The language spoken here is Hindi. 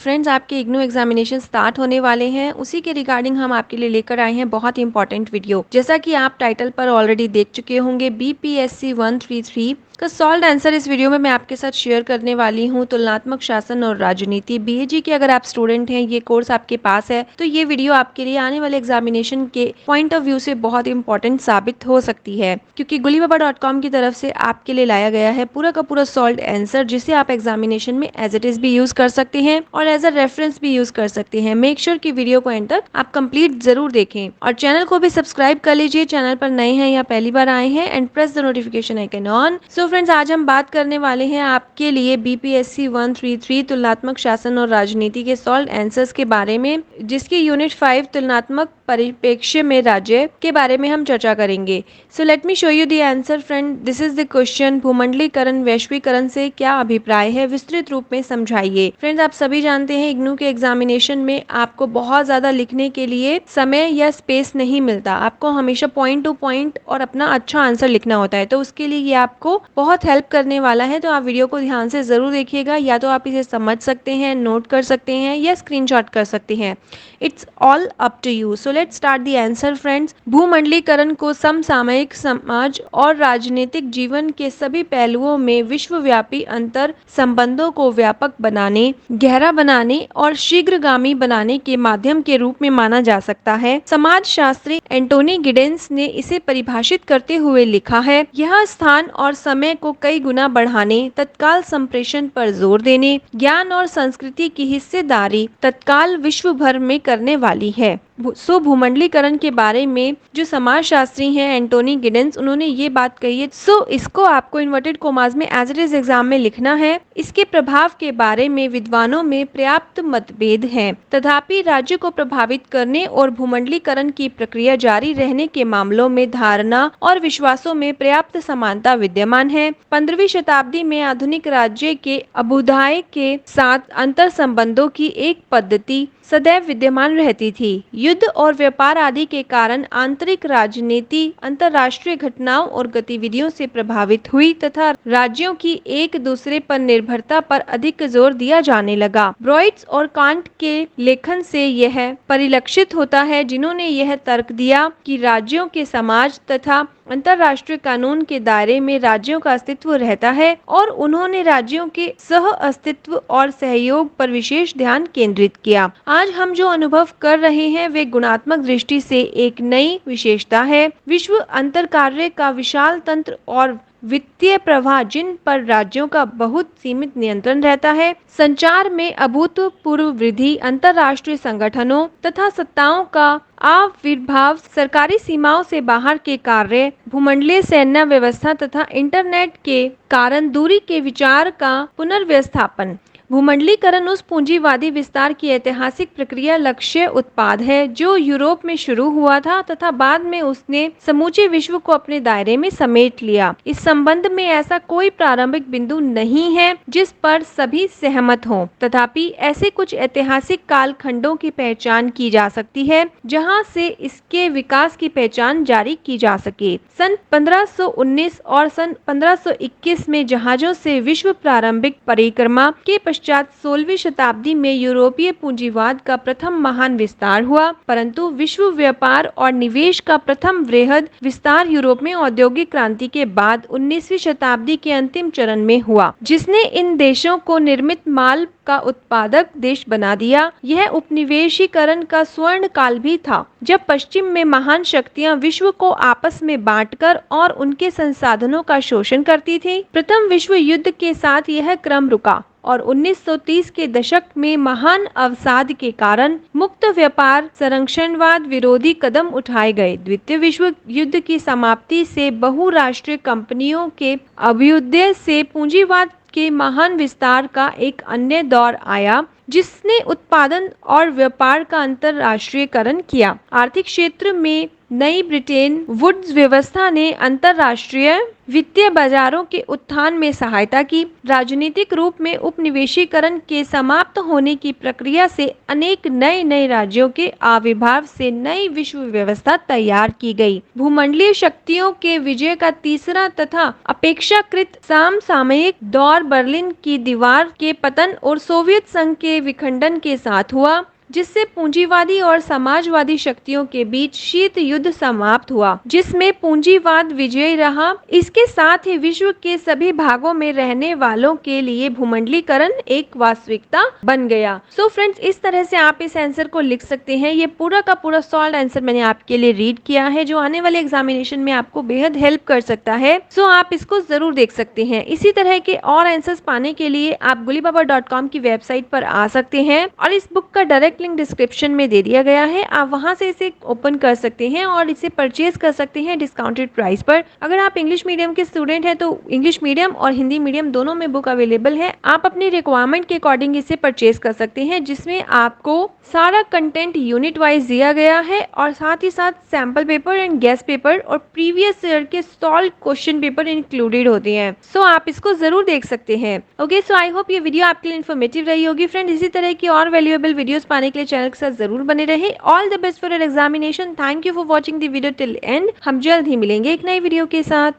फ्रेंड्स, आपके इग्नू एग्जामिनेशन स्टार्ट होने वाले हैं। उसी के रिगार्डिंग हम आपके लिए लेकर आए हैं बहुत ही इंपॉर्टेंट वीडियो। जैसा कि आप टाइटल पर ऑलरेडी देख चुके होंगे, बीपीएससी 133 का सॉल्व आंसर इस वीडियो में मैं आपके साथ शेयर करने वाली हूं। तुलनात्मक शासन और राजनीति बीएजी के अगर आप स्टूडेंट हैं, ये कोर्स आपके पास है, तो ये वीडियो आपके लिए आने वाले एग्जामिनेशन के पॉइंट ऑफ व्यू से बहुत इंपॉर्टेंट साबित हो सकती है, क्योंकि gulibabar.com की तरफ से आपके लिए लाया गया है पूरा का पूरा सॉल्व आंसर, जिसे आप एग्जामिनेशन में एज इट इज भी यूज कर सकते हैं और एज अ रेफरेंस भी यूज कर सकते हैं। मेक श्योर कि वीडियो को एंड तक आप कंप्लीट जरूर देखें और चैनल को भी सब्सक्राइब कर लीजिए, चैनल पर नए हैं या पहली बार आए हैं, and press the notification icon on. So friends, आज हम बात करने वाले हैं आपके लिए बीपीएससी 133 तुलनात्मक शासन और राजनीति के सॉल्व आंसर्स के बारे में, जिसके यूनिट 5 तुलनात्मक परिप्रेक्ष्य में राज्य के बारे में हम चर्चा करेंगे। So let me show you the answer friend. This is the question, भूमंडलीकरण वैश्वीकरण से क्या अभिप्राय है, विस्तृत रूप में समझाइए। फ्रेंड्स, आप सभी जानते हैं इग्नू के एग्जामिनेशन में आपको बहुत ज्यादा लिखने के लिए समय या स्पेस नहीं मिलता। आपको हमेशा पॉइंट टू पॉइंट और अपना अच्छा आंसर लिखना होता है, तो उसके लिए ये आपको बहुत हेल्प करने वाला है। तो आप वीडियो को ध्यान से जरूर देखिएगा, या तो आप इसे समझ सकते हैं, नोट कर सकते हैं या स्क्रीनशॉट कर सकते हैं। It's all up to you. So let's start the answer friends. भूमंडलीकरण को समसामयिक समाज और राजनीतिक जीवन के सभी पहलुओं में विश्वव्यापी अंतर संबंधों को व्यापक बनाने, गहरा बनाने और शीघ्रगामी बनाने के माध्यम के रूप में माना जा सकता है। समाजशास्त्री एंटोनी गिडेंस ने इसे परिभाषित करते हुए लिखा है, यह स्थान और समय को कई गुना बढ़ाने, तत्काल संप्रेषण पर जोर देने, ज्ञान और संस्कृति की हिस्सेदारी तत्काल विश्व भर में करने वाली है। सो भूमंडलीकरण के बारे में जो समाजशास्त्री हैं एंटोनी गिडेंस, उन्होंने ये बात कही है। सो इसको आपको इन्वर्टेड कोमास में एज इट इज एग्जाम में लिखना है। इसके प्रभाव के बारे में विद्वानों में पर्याप्त मतभेद हैं, तथापि राज्य को प्रभावित करने और भूमंडलीकरण की प्रक्रिया जारी रहने के मामलों में धारणा और विश्वासों में पर्याप्त समानता विद्यमान है। 15वीं शताब्दी में आधुनिक राज्य के अभ्युदय के साथ अंतर संबंधों की एक पद्धति सदैव विद्यमान रहती थी। युद्ध और व्यापार आदि के कारण आंतरिक राजनीति अंतर्राष्ट्रीय घटनाओं और गतिविधियों से प्रभावित हुई तथा राज्यों की एक दूसरे पर निर्भरता पर अधिक जोर दिया जाने लगा। ब्रॉइट्स और कांट के लेखन से यह परिलक्षित होता है, जिन्होंने यह तर्क दिया कि राज्यों के समाज तथा अंतर्राष्ट्रीय कानून के दायरे में राज्यों का अस्तित्व रहता है, और उन्होंने राज्यों के सह अस्तित्व और सहयोग पर विशेष ध्यान केंद्रित किया। आज हम जो अनुभव कर रहे हैं वे गुणात्मक दृष्टि से एक नई विशेषता है। विश्व अंतर कार्य का विशाल तंत्र और वित्तीय प्रवाह, जिन पर राज्यों का बहुत सीमित नियंत्रण रहता है, संचार में अभूतपूर्व वृद्धि, अंतर्राष्ट्रीय संगठनों तथा सत्ताओं का आविर्भाव, सरकारी सीमाओं से बाहर के कार्य, भूमंडलीय सैन्य व्यवस्था तथा इंटरनेट के कारण दूरी के विचार का पुनर्व्यवस्थापन। भूमंडलीकरण उस पूंजीवादी विस्तार की ऐतिहासिक प्रक्रिया लक्ष्य उत्पाद है जो यूरोप में शुरू हुआ था तथा बाद में उसने समूचे विश्व को अपने दायरे में समेट लिया। इस संबंध में ऐसा कोई प्रारंभिक बिंदु नहीं है जिस पर सभी सहमत हों, तथापि ऐसे कुछ ऐतिहासिक कालखंडों की पहचान की जा सकती है जहां से इसके विकास की पहचान जारी की जा सके। सन 1519 और सन 1521 में जहाजों से विश्व प्रारंभिक परिक्रमा के पश्चात 16वीं शताब्दी में यूरोपीय पूंजीवाद का प्रथम महान विस्तार हुआ, परंतु विश्व व्यापार और निवेश का प्रथम वृहद विस्तार यूरोप में औद्योगिक क्रांति के बाद 19वीं शताब्दी के अंतिम चरण में हुआ, जिसने इन देशों को निर्मित माल का उत्पादक देश बना दिया। यह उपनिवेशीकरण का स्वर्ण काल भी था, जब पश्चिम में महान शक्तियां विश्व को आपस में बांटकर और उनके संसाधनों का शोषण करती थी। प्रथम विश्व युद्ध के साथ यह क्रम रुका और 1930 के दशक में महान अवसाद के कारण मुक्त व्यापार संरक्षणवाद विरोधी कदम उठाए गए। द्वितीय विश्व युद्ध की समाप्ति से बहुराष्ट्रीय कंपनियों के अभ्युदय से पूंजीवाद के महान विस्तार का एक अन्य दौर आया, जिसने उत्पादन और व्यापार का अंतर्राष्ट्रीयकरण किया। आर्थिक क्षेत्र में नई ब्रिटेन वुड्स व्यवस्था ने अंतरराष्ट्रीय वित्तीय बाजारों के उत्थान में सहायता की। राजनीतिक रूप में उपनिवेशीकरण के समाप्त होने की प्रक्रिया से अनेक नए नए राज्यों के आविर्भाव से नई विश्व व्यवस्था तैयार की गई। भूमंडलीय शक्तियों के विजय का तीसरा तथा अपेक्षाकृत समसामयिक दौर बर्लिन की दीवार के पतन और सोवियत संघ के विखंडन के साथ हुआ, जिससे पूंजीवादी और समाजवादी शक्तियों के बीच शीत युद्ध समाप्त हुआ, जिसमें पूंजीवाद विजयी रहा। इसके साथ ही विश्व के सभी भागों में रहने वालों के लिए भूमंडलीकरण एक वास्तविकता बन गया। सो फ्रेंड्स, इस तरह से आप इस आंसर को लिख सकते हैं। ये पूरा का पूरा सॉल्व आंसर मैंने आपके लिए रीड किया है, जो आने वाले एग्जामिनेशन में आपको बेहद हेल्प कर सकता है। सो आप इसको जरूर देख सकते हैं। इसी तरह के और आंसर्स पाने के लिए आप gulibaba.com की वेबसाइट पर आ सकते हैं और इस बुक का डायरेक्ट लिंक डिस्क्रिप्शन में दे दिया गया है। आप वहां से इसे ओपन कर सकते हैं और इसे परचेज कर सकते हैं डिस्काउंटेड प्राइस पर। अगर आप इंग्लिश मीडियम के स्टूडेंट हैं तो इंग्लिश मीडियम और हिंदी मीडियम दोनों में बुक अवेलेबल है। आप अपनी रिक्वायरमेंट के अकॉर्डिंग इसे परचेज कर सकते हैं, जिसमें आपको सारा कंटेंट यूनिट वाइज दिया गया है और साथ ही साथ sample paper and guest paper और प्रीवियस ईयर के सॉल्व क्वेश्चन पेपर इंक्लूडेड होते हैं। सो आप इसको जरूर देख सकते हैं। ओके, सो आई होप ये वीडियो आपके लिए इन्फॉर्मेटिव रही होगी। फ्रेंड, इसी तरह की और वैल्यूएबल वीडियोस पाने के लिए चैनल के साथ जरूर बने रहे। All the best for your examination. Thank you for watching the video till and. हम जल्द ही मिलेंगे एक नई वीडियो के साथ।